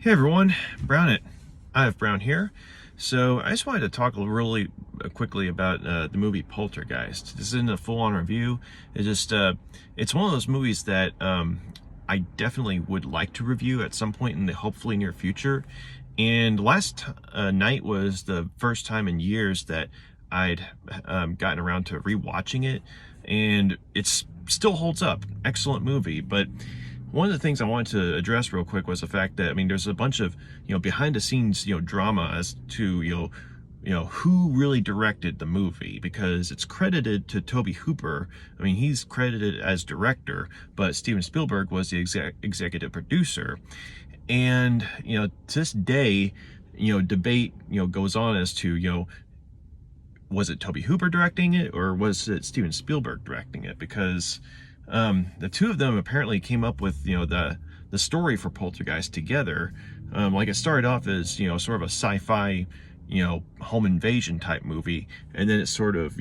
Hey everyone, I have Brown here. So I just wanted to talk really quickly about the movie Poltergeist. This isn't a full-on review. It's one of those movies that I definitely would like to review at some point in the hopefully near future. And last night was the first time in years that I'd gotten around to rewatching it, and it still holds up. Excellent movie, but one of the things I wanted to address real quick was the fact that, I mean, there's a bunch of, behind the scenes, drama as to, who really directed the movie, because it's credited to Tobe Hooper. I mean, he's credited as director, but Steven Spielberg was the executive producer. And, to this day, debate, goes on as to, was it Tobe Hooper directing it or was it Steven Spielberg directing it? Because the two of them apparently came up with the story for Poltergeist together. Like, it started off as sort of a sci-fi home invasion type movie, and then it sort of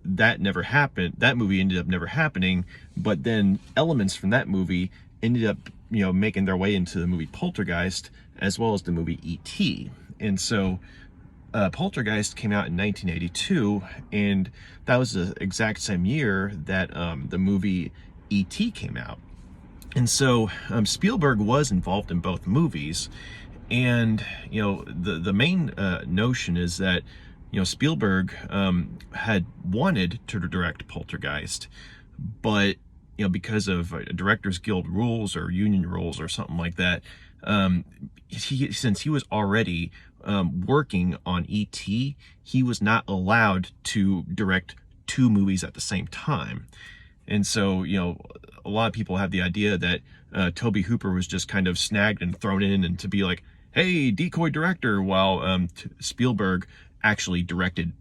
that never happened. That movie ended up never happening, but then elements from that movie ended up making their way into the movie Poltergeist as well as the movie E.T. And so Poltergeist came out in 1982, and that was the exact same year that the movie E.T. came out. And so Spielberg was involved in both movies, and the main notion is that Spielberg had wanted to direct Poltergeist, but because of Directors Guild rules or union rules or something like that, since he was already working on E.T., he was not allowed to direct two movies at the same time. And so, a lot of people have the idea that Tobe Hooper was just kind of snagged and thrown in and to be like, hey, decoy director, while Spielberg actually directed,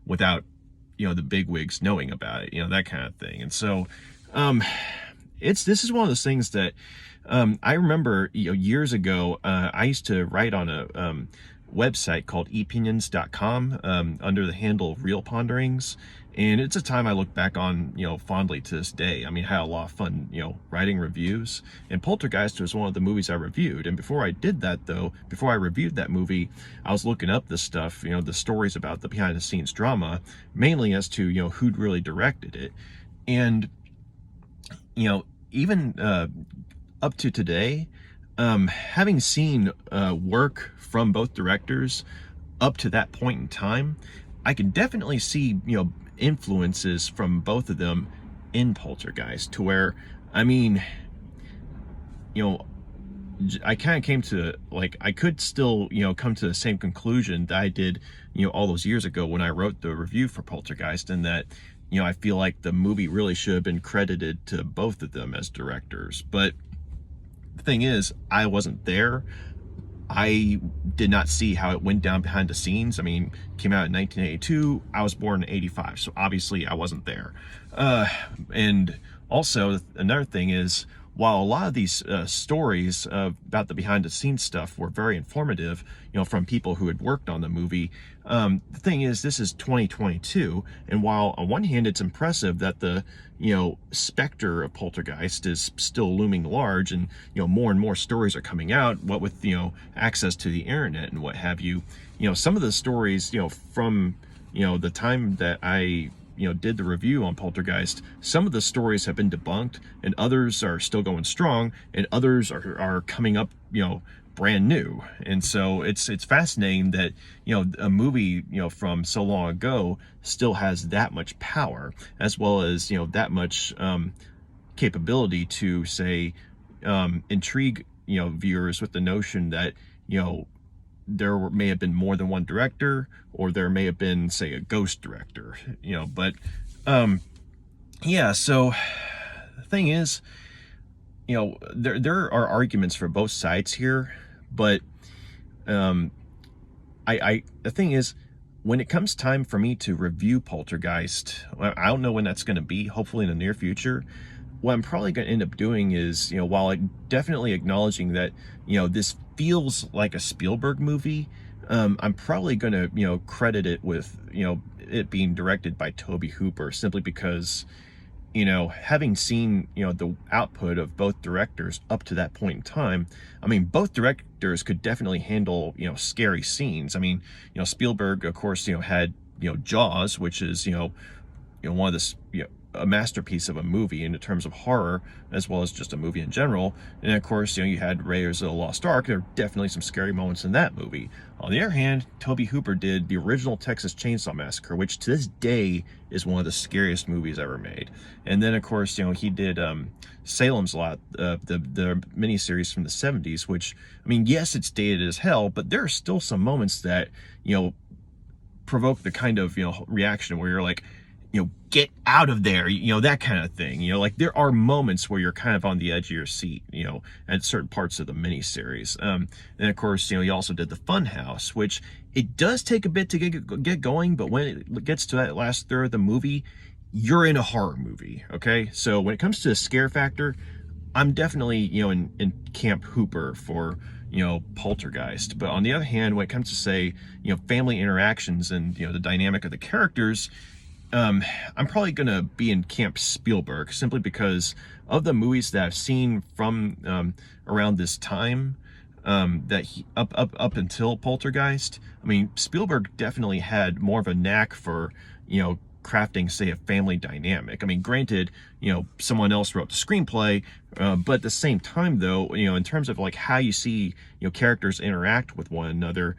without, the bigwigs knowing about it, that kind of thing. And so, this is one of those things that I remember, years ago, I used to write on a website called epinions.com under the handle Real Ponderings, and it's a time I look back on, fondly to this day. I mean, I had a lot of fun, writing reviews, and Poltergeist was one of the movies I reviewed. And before I did that, though, before I reviewed that movie, I was looking up this stuff, the stories about the behind-the-scenes drama, mainly as to, who'd really directed it. And, even up to today, having seen work from both directors up to that point in time, I can definitely see, influences from both of them in Poltergeist, to where, I mean, I kind of came to, like, I could still, come to the same conclusion that I did, all those years ago when I wrote the review for Poltergeist, and that, I feel like the movie really should have been credited to both of them as directors. But the thing is, I wasn't there. I did not see how it went down behind the scenes. I mean, it came out in 1982. I was born in 85, so obviously I wasn't there. And also, another thing is, while a lot of these stories about the behind-the-scenes stuff were very informative, from people who had worked on the movie, the thing is, this is 2022, and while on one hand it's impressive that the specter of Poltergeist is still looming large, and more and more stories are coming out, what with access to the internet and what have you, some of the stories from the time that I did the review on Poltergeist, some of the stories have been debunked, and others are still going strong, and others are coming up, brand new. And so it's fascinating that, a movie, from so long ago still has that much power, as well as, that much capability to, say, intrigue, viewers with the notion that, there may have been more than one director, or there may have been, say, a ghost director, but yeah. So the thing is, there are arguments for both sides here, but the thing is, when it comes time for me to review Poltergeist, I don't know when that's going to be, hopefully in the near future. What I'm probably going to end up doing is, while I'm definitely acknowledging that, this feels like a Spielberg movie, I'm probably going to, credit it with, it being directed by Tobe Hooper, simply because, having seen, the output of both directors up to that point in time, I mean, both directors could definitely handle, scary scenes. I mean, Spielberg, of course, had, Jaws, which is, one of this, a masterpiece of a movie in terms of horror, as well as just a movie in general. And of course, you had Raiders of the Lost Ark. There are definitely some scary moments in that movie. On the other hand, Tobe Hooper did the original Texas Chainsaw Massacre, which to this day is one of the scariest movies ever made. And then, of course, he did Salem's Lot, the miniseries from the 70s, which, I mean, yes, it's dated as hell, but there are still some moments that, provoke the kind of, reaction where you're like, get out of there, that kind of thing. Like there are moments where you're kind of on the edge of your seat, at certain parts of the miniseries. And of course, he also did the Funhouse, which it does take a bit to get going, but when it gets to that last third of the movie, you're in a horror movie, okay? So when it comes to the scare factor, I'm definitely, in Camp Hooper for, Poltergeist. But on the other hand, when it comes to, say, family interactions and, the dynamic of the characters, I'm probably going to be in Camp Spielberg, simply because of the movies that I've seen from around this time, up until Poltergeist. I mean, Spielberg definitely had more of a knack for, crafting, say, a family dynamic. I mean, granted, someone else wrote the screenplay, but at the same time, though, in terms of like how you see, characters interact with one another,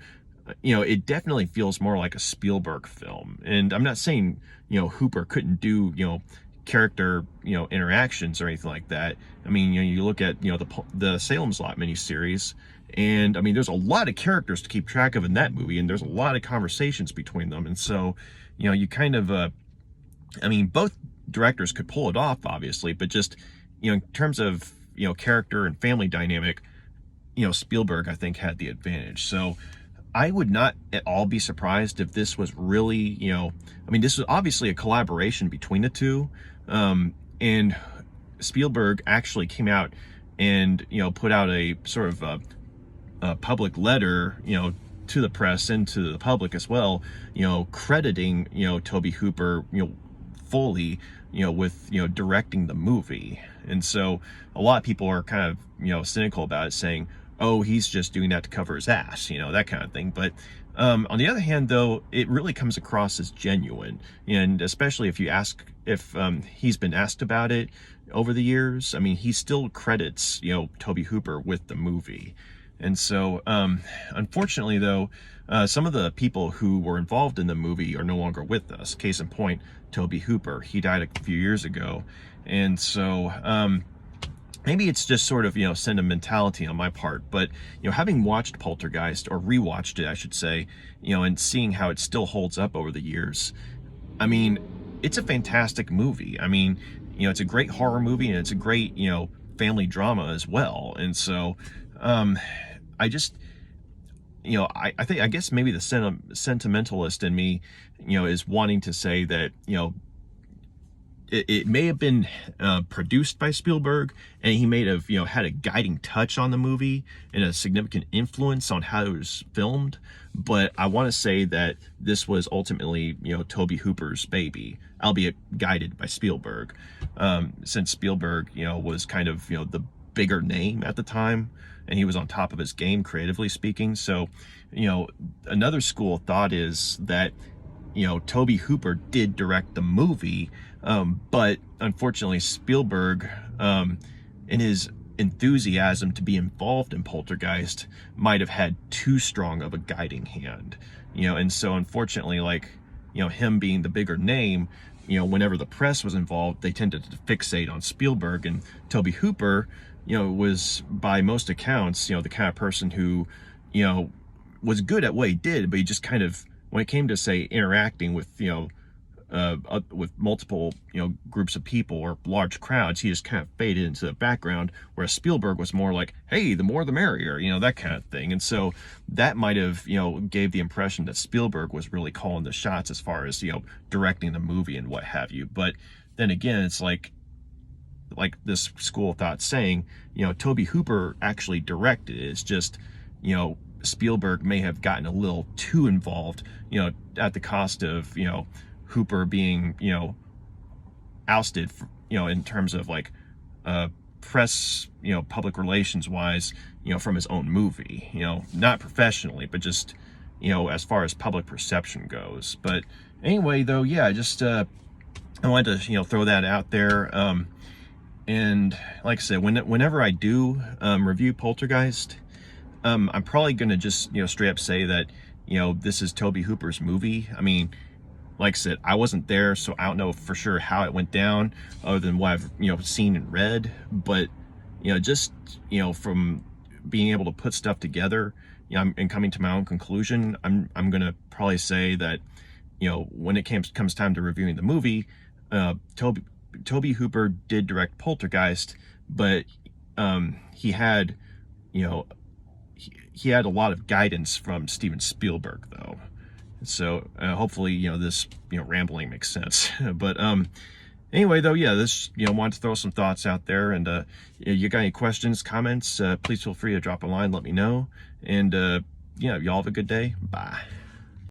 it definitely feels more like a Spielberg film. And I'm not saying, Hooper couldn't do, character, interactions or anything like that. I mean, you look at, the Salem's Lot miniseries, and I mean, there's a lot of characters to keep track of in that movie, and there's a lot of conversations between them. And so, you kind of, I mean, both directors could pull it off, obviously, but just, in terms of, character and family dynamic, Spielberg, I think, had the advantage. So I would not at all be surprised if this was really, I mean, this was obviously a collaboration between the two. And Spielberg actually came out and, put out a sort of a public letter, to the press and to the public as well, crediting, Tobe Hooper, fully, with, directing the movie. And so a lot of people are kind of, cynical about it, saying, oh, he's just doing that to cover his ass, that kind of thing. But on the other hand, though, it really comes across as genuine. And especially if you ask if he's been asked about it over the years, I mean, he still credits, Tobe Hooper with the movie. And so, unfortunately, though, some of the people who were involved in the movie are no longer with us. Case in point, Tobe Hooper. He died a few years ago. And so, maybe it's just sort of, sentimentality on my part, but, having watched Poltergeist, or rewatched it, I should say, and seeing how it still holds up over the years, I mean, it's a fantastic movie. I mean, it's a great horror movie, and it's a great, family drama as well. And so, I just, I guess maybe the sentimentalist in me, is wanting to say that, it may have been produced by Spielberg, and he may have, had a guiding touch on the movie and a significant influence on how it was filmed. But I want to say that this was ultimately, Tobe Hooper's baby, albeit guided by Spielberg, since Spielberg, was kind of, the bigger name at the time, and he was on top of his game, creatively speaking. So, another school of thought is that, Tobe Hooper did direct the movie, but unfortunately Spielberg, in his enthusiasm to be involved in Poltergeist, might have had too strong of a guiding hand, and so unfortunately, like, him being the bigger name, whenever the press was involved, they tended to fixate on Spielberg. And Tobe Hooper, was by most accounts, the kind of person who, was good at what he did, but he just kind of, when it came to, say, interacting with, with multiple, groups of people or large crowds, he just kind of faded into the background, whereas Spielberg was more like, hey, the more the merrier, that kind of thing. And so that might have, gave the impression that Spielberg was really calling the shots as far as, directing the movie and what have you. But then again, it's like this school of thought saying, Tobe Hooper actually directed it. It's just, Spielberg may have gotten a little too involved, at the cost of, Hooper being, ousted in terms of like press, public relations wise, from his own movie, not professionally, but just, as far as public perception goes. But anyway, though, yeah, just I wanted to, throw that out there. And like I said, whenever I do review Poltergeist, I'm probably going to just, straight up say that, this is Tobe Hooper's movie. I mean, like I said, I wasn't there, so I don't know for sure how it went down, other than what I've, seen and read. But, just, from being able to put stuff together, and coming to my own conclusion, I'm going to probably say that, when it comes time to reviewing the movie, Tobe Hooper did direct Poltergeist, but he had, he had a lot of guidance from Steven Spielberg, though. So hopefully, this, rambling makes sense. But anyway, though, yeah, this, wanted to throw some thoughts out there. And you got any questions, comments, please feel free to drop a line, let me know. And yeah, y'all have a good day. Bye.